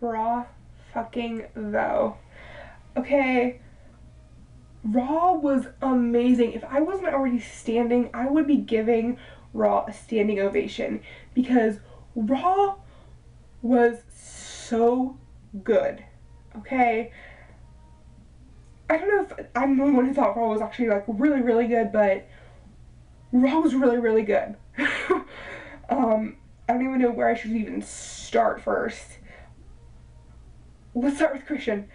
Raw fucking though. Okay, Raw was amazing. If I wasn't already standing, I would be giving Raw a standing ovation because Raw was so good. Okay, I don't know if I'm the one who thought Raw was actually like really, really good, but Raw was really, really good. I don't even know where I should even start first. Let's start with Christian.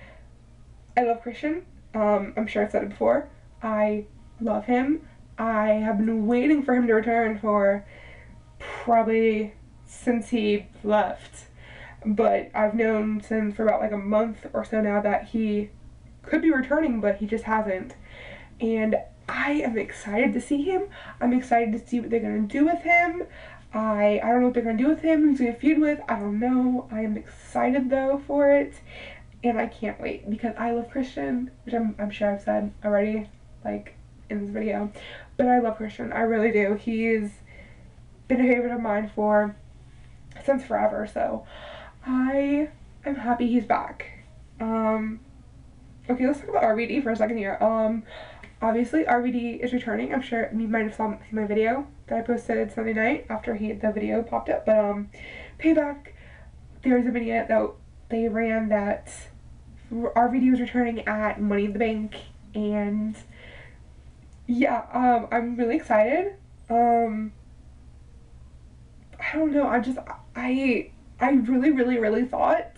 I love Christian. I'm sure I've said it before. I love him. I have been waiting for him to return for probably since he left. But I've known since for about like a month or so now that he could be returning, but he just hasn't. And I am excited to see him. I'm excited to see what they're gonna do with him. I don't know what they're gonna do with him. Who's gonna feud with? I don't know. I am excited though for it, and I can't wait because I love Christian, which I'm sure I've said already, like in this video. But I love Christian. I really do. He's been a favorite of mine for since forever. So I am happy he's back. Okay, let's talk about RVD for a second here. Obviously RVD is returning. I'm sure you might have seen my video that I posted Sunday night after the video popped up. But Payback, there was a video that they ran that RVD was returning at Money in the Bank, and yeah, I'm really excited. I don't know. I really, really, really thought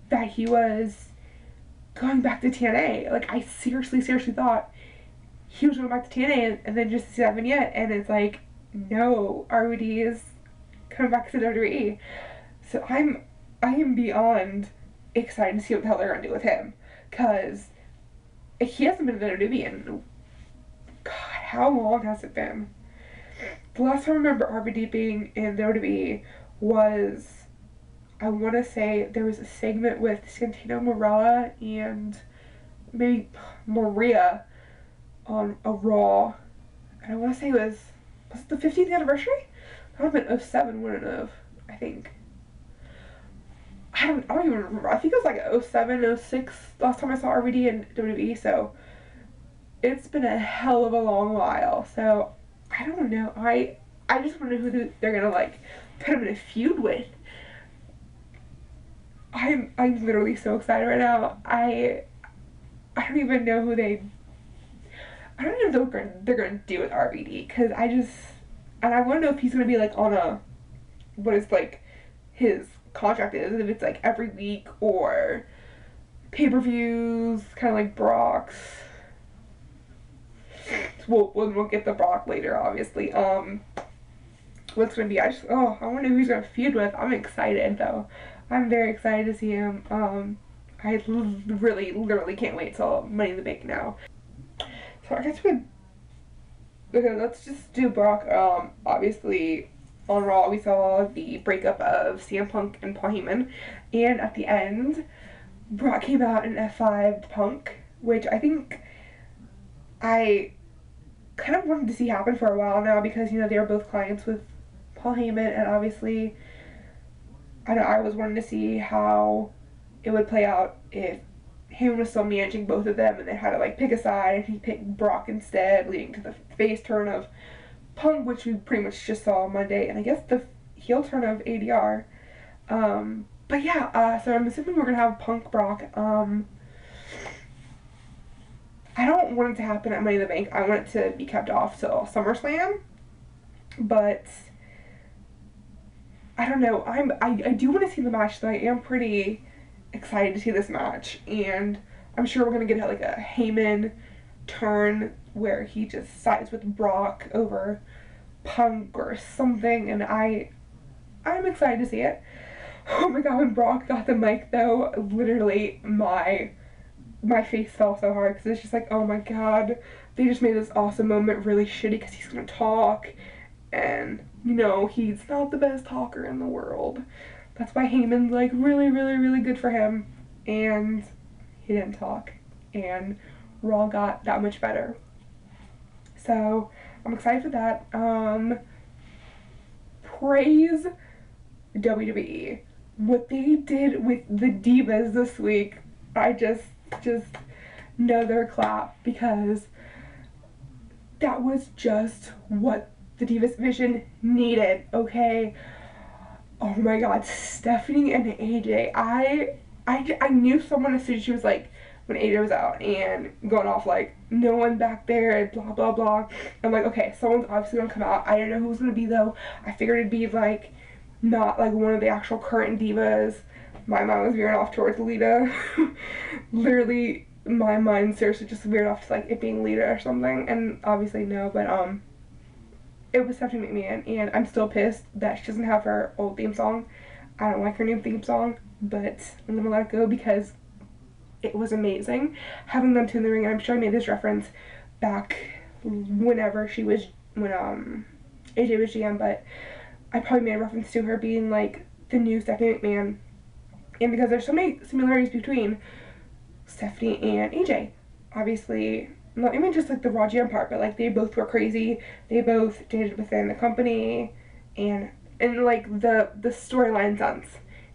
that he was going back to TNA. Like, I seriously thought he was going back to TNA and then just see that vignette, and it's like, no, RVD is coming back to WWE. So I am beyond excited to see what the hell they're gonna do with him, cause he hasn't been in WWE in God, how long has it been? The last time I remember RVD being in WWE was, I want to say there was a segment with Santino Marella and maybe Maria on a Raw, and I want to say was it the 15th anniversary? That would have been '07, wouldn't it have? I think. I don't even remember. I think it was like '07, '06 last time I saw RVD in WWE, so it's been a hell of a long while. So I don't know. I just want to know who they're gonna like put him in a feud with. I'm literally so excited right now. I don't even know who I don't even know what they're gonna do with RVD, because and I want to know if he's gonna be like on what is like his contract is, if it's like every week or pay-per-views, kind of like Brock's. We'll get the Brock later, obviously. What's gonna be? I want to know who he's gonna feud with. I'm excited though. I'm very excited to see him. I really, literally can't wait till Money in the Bank now. So I guess okay, let's just do Brock. Obviously on Raw we saw the breakup of CM Punk and Paul Heyman, and at the end, Brock came out and F5'd Punk, which I think I kind of wanted to see happen for a while now, because, you know, they were both clients with Paul Heyman, and obviously I know I was wanting to see how it would play out if Heyman was still managing both of them and they had to like pick a side, and he picked Brock instead, leading to the face turn of Punk, which we pretty much just saw on Monday, and I guess the heel turn of ADR. But yeah, so I'm assuming we're gonna have Punk Brock. I don't want it to happen at Money in the Bank. I want it to be kept off till SummerSlam. But I don't know. I do want to see the match, though. I am pretty excited to see this match, and I'm sure we're gonna get like a Heyman turn where he just sides with Brock over Punk or something, and I'm excited to see it. Oh my god, when Brock got the mic though, literally my face fell so hard, because it's just like, oh my god, they just made this awesome moment really shitty because he's gonna talk, and you know, he's not the best talker in the world. That's why Heyman's like really, really, really good for him, and he didn't talk, and Raw got that much better. So I'm excited for that. Praise WWE. what they did with the divas this week, I just another clap, because that was just what the Divas Vision needed, okay? Oh my god, Stephanie and AJ, I knew someone as soon as she was like, when AJ was out and going off like, no one back there, blah blah blah. I'm like, okay, someone's obviously gonna come out. I didn't know who was gonna be though. I figured it'd be like, not like one of the actual current divas. My mind was veering off towards Lita. Literally, my mind seriously just veered off to like it being Lita or something, and obviously no, but it was Stephanie McMahon, and I'm still pissed that she doesn't have her old theme song. I don't like her new theme song, but I'm gonna let it go because it was amazing having them two in the ring. And I'm sure I made this reference back whenever she was, when AJ was GM, but I probably made a reference to her being like the new Stephanie McMahon, and because there's so many similarities between Stephanie and AJ. Obviously, not even just like the Raw GM part, but like they both were crazy. They both dated within the company, and like the storyline sense,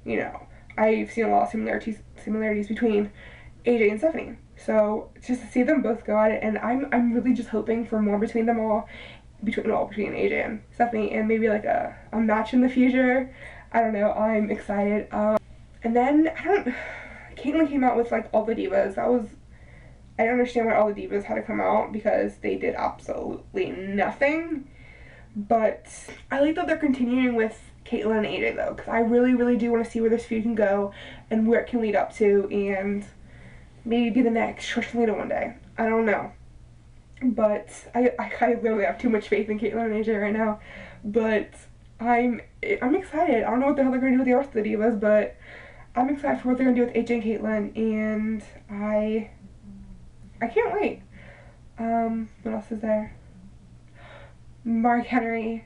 you know, I've seen a lot of similarities between AJ and Stephanie. So just to see them both go at it, and I'm really just hoping for more between them all, between AJ and Stephanie, and maybe like a match in the future. I don't know. I'm excited. And then Caitlyn came out with like all the divas. I don't understand why all the divas had to come out because they did absolutely nothing. But I like that they're continuing with Caitlyn and AJ though, because I really, really do want to see where this feud can go and where it can lead up to, and maybe be the next Trish and Lita one day. I don't know. But I literally have too much faith in Caitlyn and AJ right now. But I'm excited. I don't know what the hell they're going to do with the rest of the divas, but I'm excited for what they're going to do with AJ and Caitlyn, and I can't wait. What else is there? Mark Henry.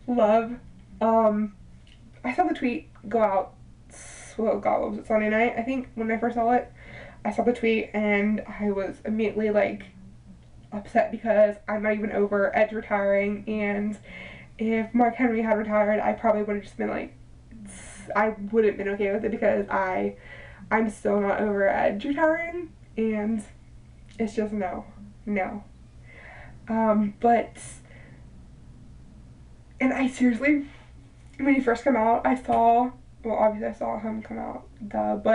Love. I saw the tweet go out, well, God, what was it, Sunday night, I think, when I first saw it. I saw the tweet, and I was immediately, like, upset because I'm not even over Edge retiring, and if Mark Henry had retired, I probably would have just been, like, I wouldn't have been okay with it because I'm still not over Edge retiring, and it's just no. But, and I seriously, when he first came out, obviously I saw him come out, but,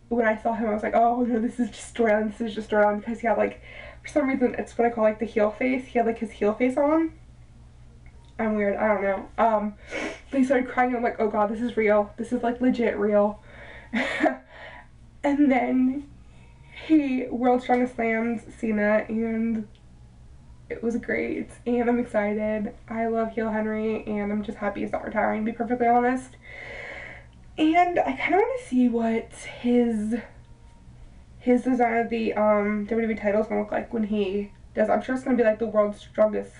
when I saw him, I was like, oh no, this is just storyline, because he had, like, for some reason, it's what I call, like, the heel face. He had, like, his heel face on. I'm weird, I don't know. But he started crying, and I'm like, oh god, this is real. This is, like, legit real. And then he World Strongest Slams Cena, and it was great, and I'm excited. I love heel Henry, and I'm just happy he's not retiring, to be perfectly honest. And I kind of want to see what his design of the WWE title is going to look like when he does. I'm sure it's going to be like the World's Strongest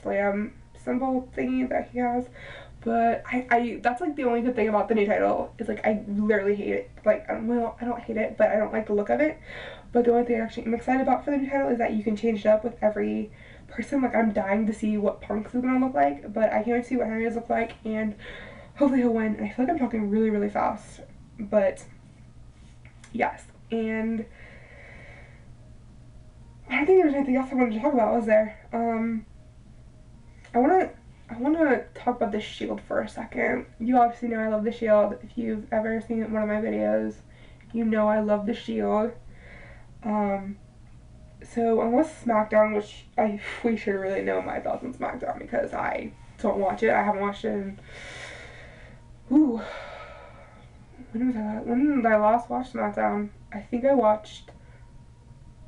Slam symbol thingy that he has. But I that's like the only good thing about the new title is like I literally hate it. Like, well, I don't hate it, but I don't like the look of it. But the only thing actually I'm excited about for the new title is that you can change it up with every person. Like, I'm dying to see what Punk's is going to look like, but I can't wait to see what Henry's look like, and hopefully he'll win. And I feel like I'm talking really, really fast, but yes. And I don't think there's anything else I wanted to talk about, was there? I want to talk about the Shield for a second. You obviously know I love the Shield. If you've ever seen one of my videos, you know I love the Shield. So unless SmackDown, which we should really know my thoughts on SmackDown because I don't watch it. I haven't watched it in, when did I last watch SmackDown? I think I watched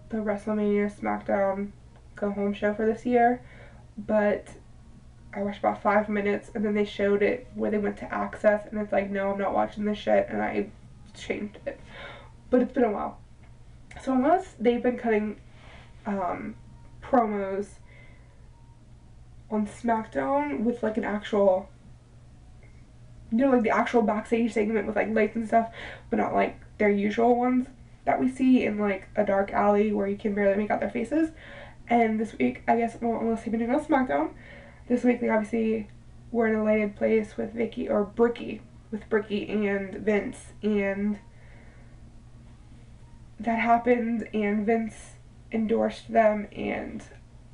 the WrestleMania SmackDown Go Home show for this year, but I watched about 5 minutes, and then they showed it where they went to Access, and it's like, no, I'm not watching this shit, and I changed it. But it's been a while. So unless they've been cutting promos on SmackDown with like an actual, like the actual backstage segment with like lights and stuff, but not like their usual ones that we see in like a dark alley where you can barely make out their faces. And this week, I guess, well, unless they've been doing on SmackDown, this week they obviously were in a lighted place with Vicky, or Bricky, with Bricky and Vince, and that happened, and Vince endorsed them, and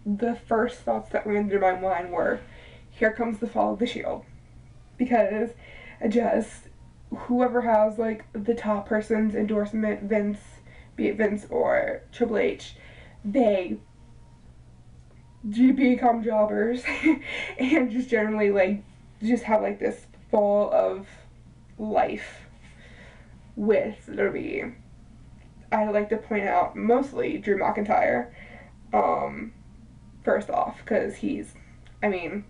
the first thoughts that ran through my mind were, here comes the fall of the Shield. Because just whoever has like the top person's endorsement, Vince, be it Vince or Triple H, they become jobbers and just generally like just have like this fall of life with WWE. I like to point out mostly Drew McIntyre, first off, because he's, I mean,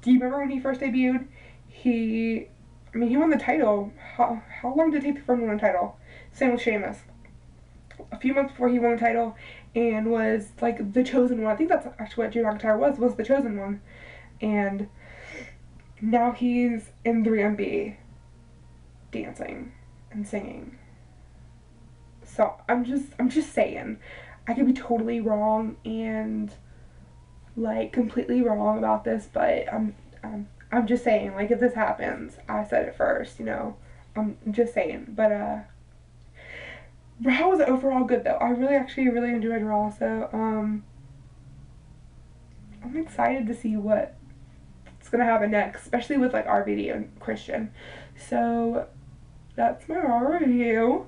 do you remember when he first debuted? He won the title. How long did it take for him to win the title? Same with Sheamus. A few months before he won the title, and was like the chosen one. I think that's actually what Drew McIntyre was the chosen one. And now he's in 3MB, dancing and singing. So I'm just saying, I could be totally wrong and like completely wrong about this, but I'm just saying, like, if this happens, I said it first, you know. I'm just saying. But Raw was overall good though. I really enjoyed Raw, so I'm excited to see what's gonna happen next, especially with like RVD and Christian. So that's my Raw review.